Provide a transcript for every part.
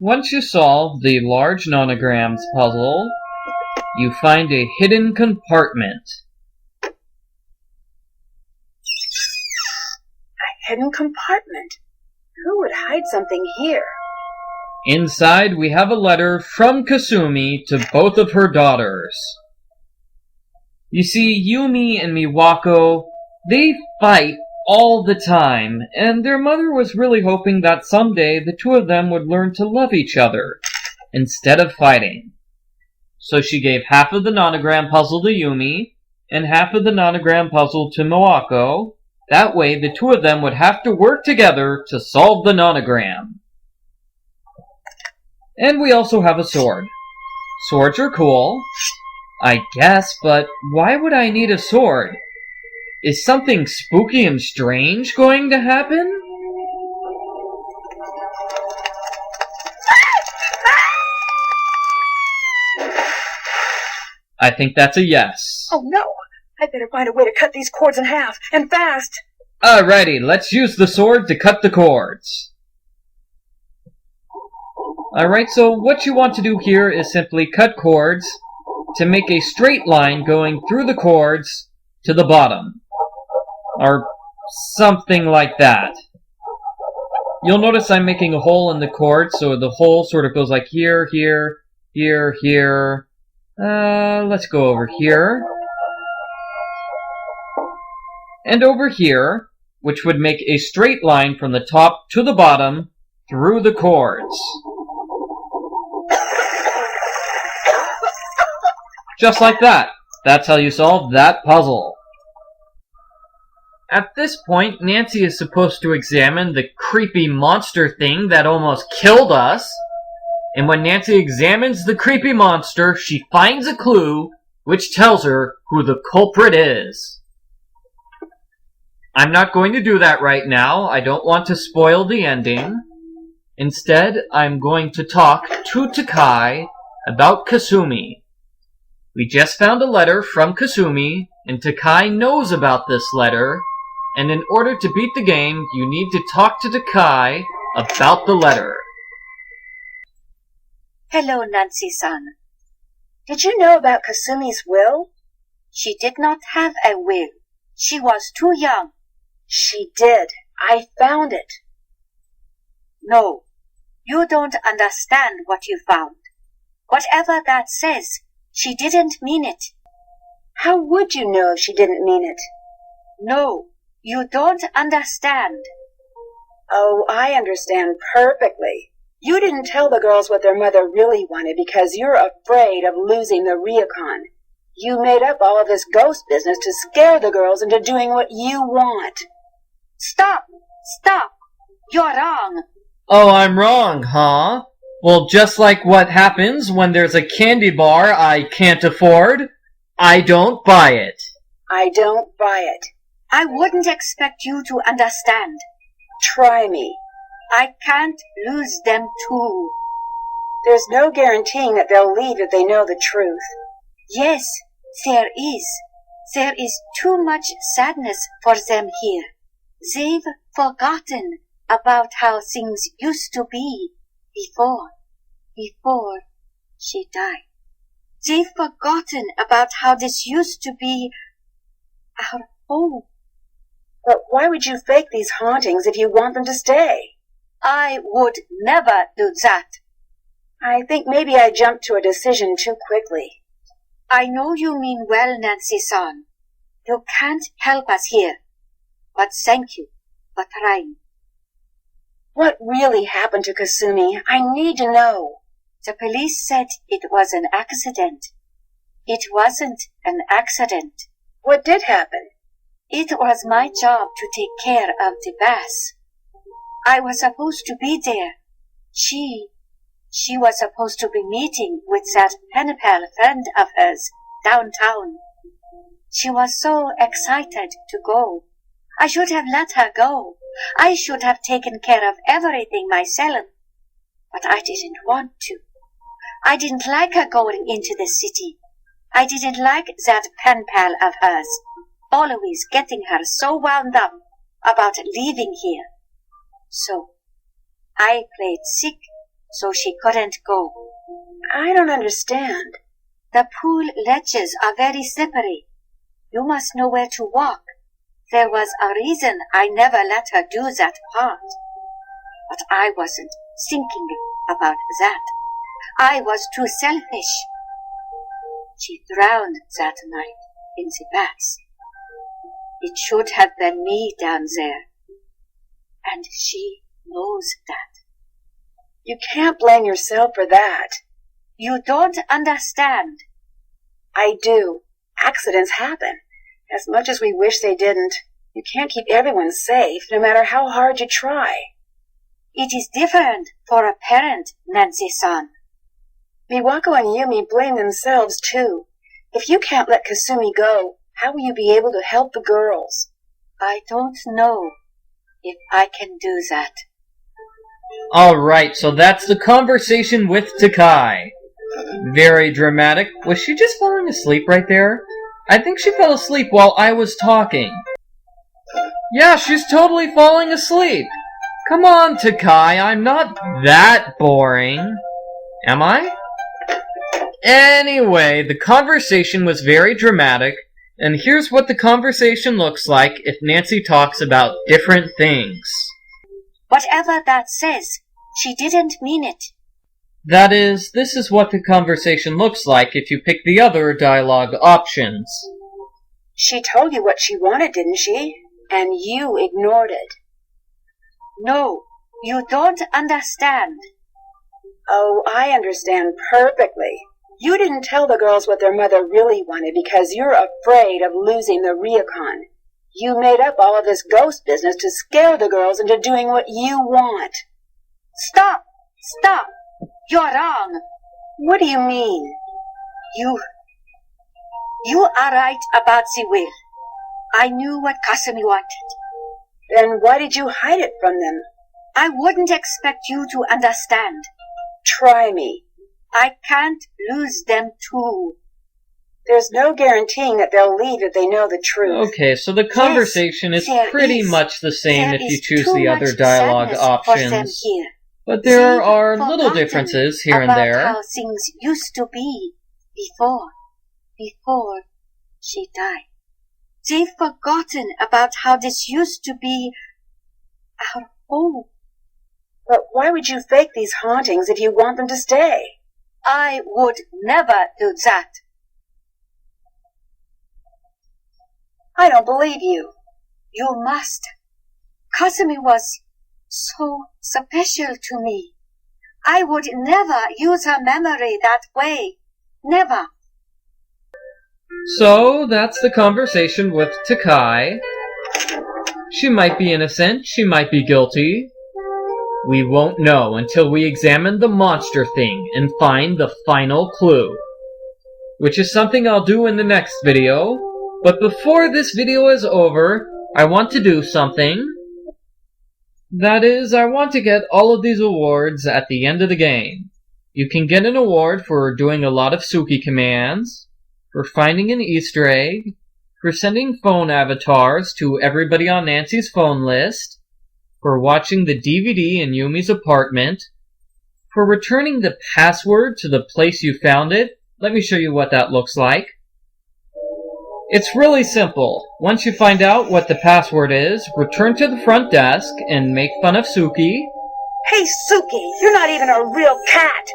Once you solve the large nonograms puzzle, you find a hidden compartment. A hidden compartment? Who would hide something here? Inside, we have a letter from Kasumi to both of her daughters. You see, Yumi and Miwako, they fight all the time, and their mother was really hoping that someday the two of them would learn to love each other instead of fighting. So she gave half of the nonogram puzzle to Yumi and half of the nonogram puzzle to Miwako. That way the two of them would have to work together to solve the nonogram. And we also have a sword. Swords are cool, I guess, but why would I need a sword? Is something spooky and strange going to happen? I think that's a yes. Oh no! I better find a way to cut these cords in half, and fast! Alrighty, let's use the sword to cut the cords. Alright, so what you want to do here is simply cut cords to make a straight line going through the cords to the bottom. Or something like that. You'll notice I'm making a hole in the cord, so the hole sort of goes like here, here, here, here. Let's go over here. And over here, which would make a straight line from the top to the bottom through the cords. Just like that. That's how you solve that puzzle. At this point, Nancy is supposed to examine the creepy monster thing that almost killed us. And when Nancy examines the creepy monster, she finds a clue which tells her who the culprit is. I'm not going to do that right now. I don't want to spoil the ending. Instead, I'm going to talk to Takae about Kasumi. We just found a letter from Kasumi, and Takae knows about this letter. And in order to beat the game, you need to talk to Takae about the letter. Hello, Nancy-san. Did you know about Kasumi's will? She did not have a will. She was too young. She did. I found it. No, you don't understand what you found. Whatever that says, she didn't mean it. How would you know if she didn't mean it? No, you don't understand. Oh, I understand perfectly. You didn't tell the girls what their mother really wanted because you're afraid of losing the Ryukon. You made up all of this ghost business to scare the girls into doing what you want. Stop! Stop! You're wrong! Oh, I'm wrong, huh? Well, just like what happens when there's a candy bar I can't afford, I don't buy it. I don't buy it. I wouldn't expect you to understand. Try me. I can't lose them too. There's no guaranteeing that they'll leave if they know the truth. Yes, there is. There is too much sadness for them here. They've forgotten about how things used to be before she died. They've forgotten about how this used to be our home. But why would you fake these hauntings if you want them to stay? I would never do that. I think maybe I jumped to a decision too quickly. I know you mean well, Nancy-san. You can't help us here. But thank you for trying. What really happened to Kasumi? I need to know. The police said it was an accident. It wasn't an accident. What did happen? It was my job to take care of the bus. I was supposed to be there. She was supposed to be meeting with that pen pal friend of hers downtown. She was so excited to go. I should have let her go. I should have taken care of everything myself. But I didn't want to. I didn't like her going into the city. I didn't like that pen pal of hers, always getting her so wound up about leaving here. So I played sick so she couldn't go. I don't understand. The pool ledges are very slippery. You must know where to walk. There was a reason I never let her do that part. But I wasn't thinking about that. I was too selfish. She drowned that night in the bath. It should have been me down there. And she knows that. You can't blame yourself for that. You don't understand. I do. Accidents happen. As much as we wish they didn't, you can't keep everyone safe, no matter how hard you try. It is different for a parent, Nancy-san. Miwako and Yumi blame themselves, too. If you can't let Kasumi go, how will you be able to help the girls? I don't know if I can do that. Alright, so that's the conversation with Takae. Very dramatic. Was she just falling asleep right there? I think she fell asleep while I was talking. Yeah, she's totally falling asleep. Come on, Takae, I'm not that boring. Am I? Anyway, the conversation was very dramatic, and here's what the conversation looks like if Nancy talks about different things. Whatever that says, she didn't mean it. That is, this is what the conversation looks like if you pick the other dialogue options. She told you what she wanted, didn't she? And you ignored it. No, you don't understand. Oh, I understand perfectly. You didn't tell the girls what their mother really wanted because you're afraid of losing the ryokan. You made up all of this ghost business to scare the girls into doing what you want. Stop! Stop! You're wrong. What do you mean? You are right about the will. I knew what Kasumi wanted. Then why did you hide it from them? I wouldn't expect you to understand. Try me. I can't lose them too. There's no guaranteeing that they'll leave if they know the truth. Okay, so the conversation is pretty much the same if you choose the other dialogue options. But there are little differences here and there. How things used to be before she died. They've forgotten about how this used to be our home. But why would you fake these hauntings if you want them to stay? I would never do that. I don't believe you. You must. Kasumi was so special to me. I would never use her memory that way. Never. So, that's the conversation with Takae. She might be innocent, she might be guilty. We won't know until we examine the monster thing and find the final clue. Which is something I'll do in the next video. But before this video is over, I want to do something. That is, I want to get all of these awards at the end of the game. You can get an award for doing a lot of Suki commands, for finding an Easter egg, for sending phone avatars to everybody on Nancy's phone list, for watching the DVD in Yumi's apartment, for returning the password to the place you found it. Let me show you what that looks like. It's really simple. Once you find out what the password is, return to the front desk and make fun of Suki. Hey, Suki, you're not even a real cat.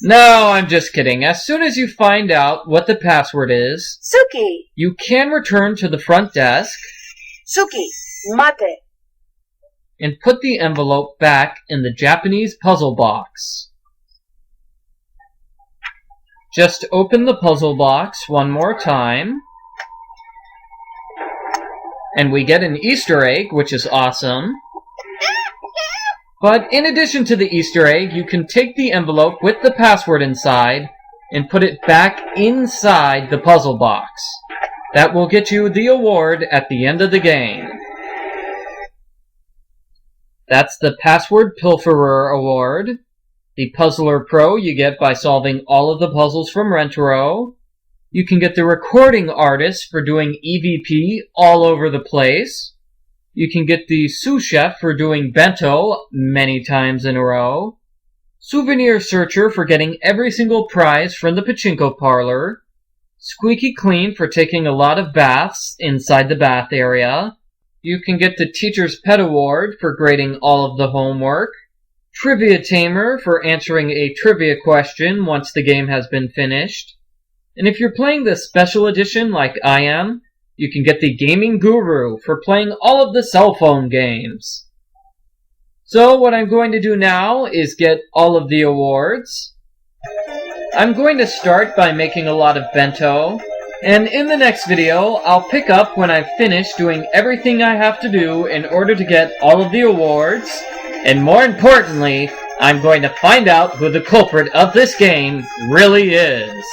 No, I'm just kidding. As soon as you find out what the password is, Suki, you can return to the front desk. Suki, mate. And put the envelope back in the Japanese puzzle box. Just open the puzzle box one more time. And we get an Easter egg, which is awesome. But in addition to the Easter egg, you can take the envelope with the password inside and put it back inside the puzzle box. That will get you the award at the end of the game. That's the Password Pilferer Award. The Puzzler Pro you get by solving all of the puzzles from Rentaro. You can get the Recording Artist for doing EVP all over the place. You can get the sous chef for doing bento many times in a row. Souvenir searcher for getting every single prize from the pachinko parlor. Squeaky clean for taking a lot of baths inside the bath area. You can get the teacher's pet award for grading all of the homework. Trivia tamer for answering a trivia question once the game has been finished. And if you're playing the special edition like I am, you can get the gaming guru for playing all of the cell phone games. So what I'm going to do now is get all of the awards. I'm going to start by making a lot of bento, and in the next video, I'll pick up when I've finished doing everything I have to do in order to get all of the awards, and more importantly, I'm going to find out who the culprit of this game really is.